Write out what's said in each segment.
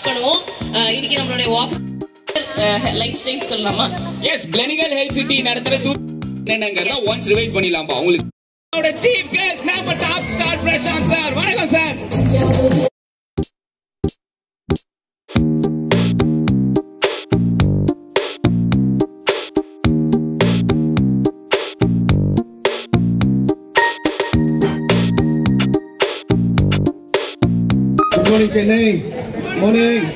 பண்ணுவோம். இன்னைக்கு நம்மளுடைய வாக் லைஃப் ஸ்டைல் சொல்லலாமா? எஸ், கிளெனிகல் ஹெல்த் சிட்டி நடத்துற என்னங்கறத ஒன்ஸ் ரிவைஸ் பண்ணிடலாம்பா. உங்களுக்கு சீஃப் கெஸ்ட் நம்ம டாப் ஸ்டார் பிரசாந்த் சார். வணக்கம் sir. Good morning Chennai. Morning.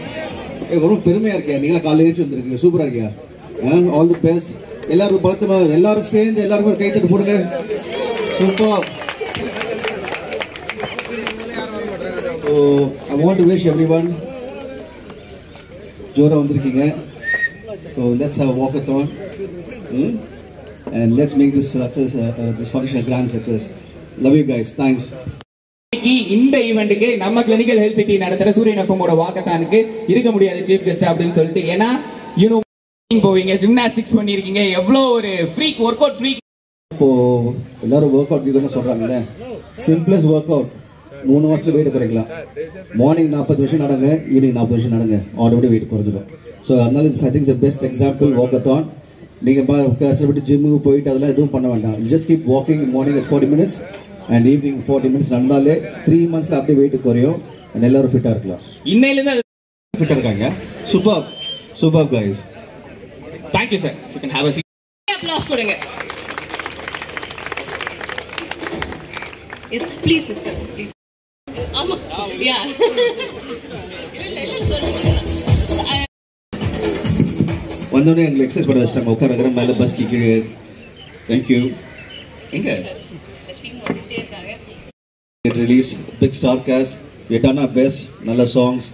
ரொம்ப பெருமையா இருக்கேன். நீங்களா காலையில எழுந்து வந்திருக்கீங்க. சூப்பரா இருக்கியா? All the best. எல்லாரும் பலத்தமா எல்லாரும் சேர்ந்து எல்லாருக்கும் கை தட்டு போடுங்க. Super. So I want to wish everyone ஜோரா வந்திருக்கீங்க. So let's have a walkathon and let's make this success, this function a grand success. Love you guys. Thanks. இந்த ஈவென்ட்க்கு நம்ம கிளினிக்கல் ஹெல்த் சிட்டி நடத்துற சூரியன் எஃப்எம்மோட வாக்கத்தானுக்கு இருக்க முடியாது சீஃப் கெஸ்ட் அப்படின்னு சொல்லிட்டு. ஏன்னா போவீங்க, ஜிம்னாஸ்டிக்ஸ் பண்ணிருக்கீங்க, எவ்வளவு ஒரு ஃப்ரீக் ஒர்க் அவுட் ஃப்ரீக். இப்போ எல்லாரும் ஒர்க் அவுட் சொல்றாங்கல்ல, சிம்பிளஸ்ட் ஒர்க் அவுட் 3 மாசத்துல வெயிட் குறைக்கலாம். மார்னிங் 40 வருஷம் நடங்க, ஈவினிங் 40 வருஷம் நடங்க, ஆட்டோமேட்டிக் வெயிட் குறைஞ்சிடும். ஸோ அதனால I think the best example walkathon. நீங்க கஷ்டப்பட்டு ஜிம்முக்கு போயிட்டு அதெல்லாம் எதுவும் பண்ண வேண்டாம். Just keep walking morning 40 minutes and evening 40 minutes நடந்தாலே 3 monthsல அப்படியே வெயிட் குறையும். அண்ட் எல்லாரும் ஃபிட்டா இருக்கலாம். இன்னையில இருந்து ஃபிட்டா இருக்காங்க. Super super guys. Thank you sir. You can have a seat. Applause கொடுங்க. Yes, please sister, please. ஆமா. Yeah. வந்தோடனே எங்களுக்கு எக்ஸசைஸ் பண்ண வச்சிட்டாங்க. உட்கார மேலே பஸ் கீழே. தேங்க்யூ. எங்க release big star cast. We have done our best. நல்ல சாங்ஸ்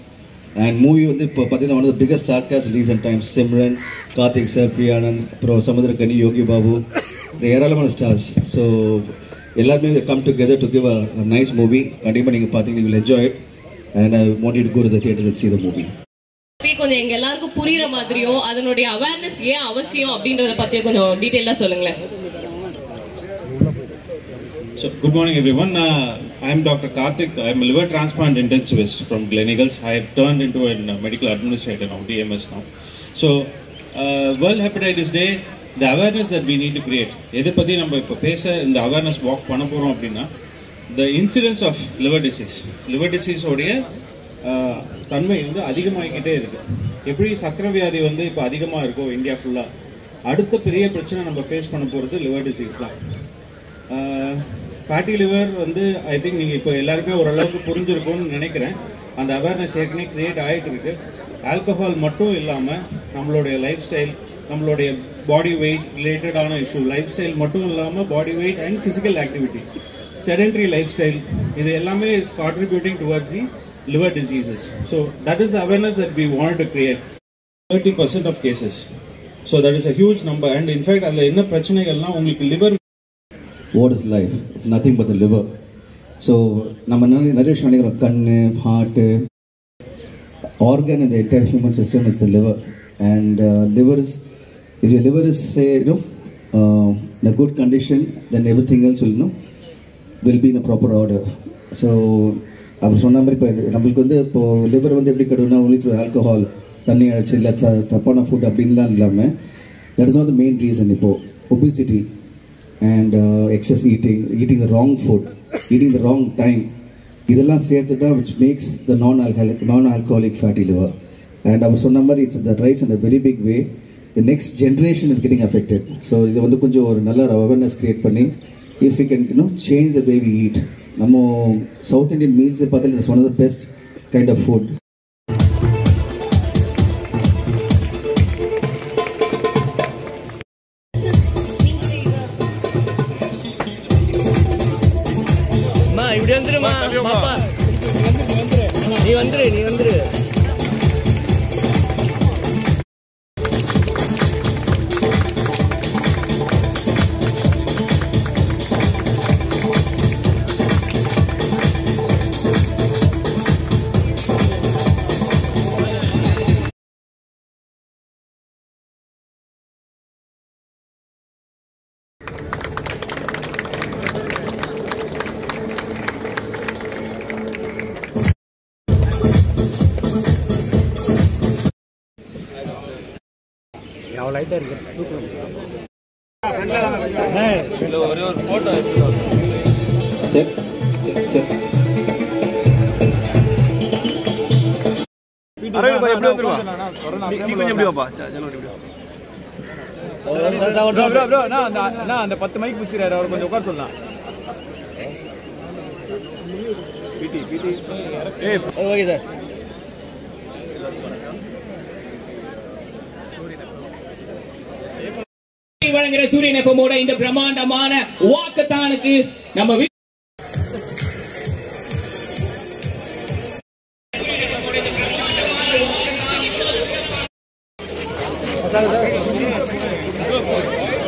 அண்ட் மூவி வந்து இப்போ பார்த்தீங்கன்னா one of the biggest star cast recent times. Simran, Karthik sir, Priyanand, அப்புறம் சமுத்திரக்கனி, யோகி பாபு, ஏராளமான ஸ்டார்ஸ். ஸோ எல்லாருமே come together to give a nice movie. கண்டிப்பாக நீங்கள் பார்த்தீங்கன்னா you will enjoy it and I want you to go to the theatre and see the movie. கொஞ்சம் எங்க எல்லாருக்கும் புரியுற மாதிரியும் அதனுடைய அவேர்னஸ் ஏன் அவசியம் அப்படின்றத பத்தி கொஞ்சம் டீடைலா சொல்லுங்களேன். So, good morning everyone. I am Dr. Karthik. I am a liver transplant intensivist from Gleneagles. I have turned into a medical administrator now, DMS now. So, World Hepatitis Day, the awareness that we need to create. எதை பற்றி நம்ம இப்போ பேச இந்த awareness walk பண்ண போகிறோம் அப்படின்னா, the incidence of liver disease உடைய தன்மை வந்து அதிகமாகிக்கிட்டே இருக்குது. எப்படி சக்கரை வியாதி வந்து இப்போ அதிகமாக இருக்கோ இந்தியா ஃபுல்லாக, அடுத்த பெரிய பிரச்சனை நம்ம ஃபேஸ் பண்ண போகிறது லிவர் டிசீஸ் தான். ஃபேட்டி லிவர் வந்து ஐ திங்க் நீங்கள் இப்போ எல்லாருமே ஓரளவுக்கு புரிஞ்சிருக்கும்னு நினைக்கிறேன். அந்த அவேர்னஸ் ஏற்கனவே க்ரியேட் ஆகிட்டு இருக்கு. ஆல்கஹால் மட்டும் இல்லாமல் நம்மளுடைய லைஃப் ஸ்டைல், நம்மளுடைய பாடி வெயிட் ரிலேட்டடான இஷ்யூ, லைஃப் ஸ்டைல் மட்டும் இல்லாமல் body weight and physical activity, sedentary lifestyle, இது எல்லாமே is contributing towards the liver diseases. So that is the awareness that we wanted to create. 30% of cases. So that is a huge number. And in fact, அதில் என்ன பிரச்சனைகள்னா உங்களுக்கு liver. What is life? It's nothing but the liver. So நம்ம நிறைய விஷயம் நினைக்கிறோம். கண்ணு, heart, organ in the entire human system is the liver. And liver is, if your liver is say in a good condition, then everything else will be in a proper order. So அவர் சொன்ன மாதிரி இப்போ நம்மளுக்கு வந்து இப்போ liver வந்து எப்படி கெடுனா only through alcohol, தண்ணி அழைச்சி இல்லை தப்பான ஃபுட் அப்படின்லாம் இல்லாமல், that is not the main reason. இப்போது obesity and excess eating the wrong food, eating the wrong time, இதெல்லாம் சேர்த்து தான் which makes the non-alcoholic fatty liver. And அவர் சொன்ன மாதிரி it's the rise in a very big way. The next generation is getting affected. So இது வந்து கொஞ்சம் ஒரு நல்ல awareness create பண்ணி, if we can change the way we eat. நம்ம South Indian meals பார்த்தாலே it's one of the best kind of food. நீ வந்துரு லைட்டாக இருக்கு ஒரே ஒரு ஃபோட்டோ எடுத்துட்டு செக் செக் செக் அரவிந்த் பாய் எப்படி வந்துருவா நீ கொஞ்சம் எப்படி வாப்பா அந்த 10 மைக் பிடிச்சிறாரு அவர் கொஞ்சம் உட்கார சொல்லலாம் பிடி பிடி ஏய் ஓகே சார் வழங்குற சூரியன் எஃப்எம்மோட இந்த பிரம்மாண்டமான வாக்கத்தானுக்கு நம்ம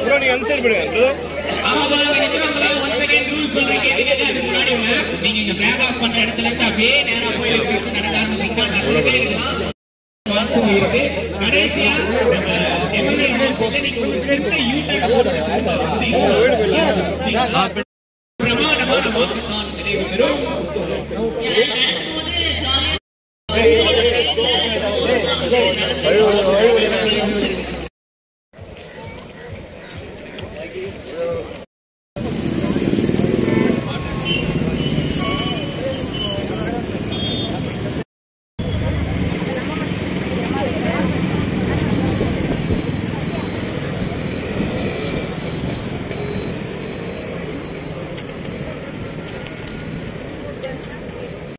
நீங்க அந்த சைடு போடுங்க கடைசியா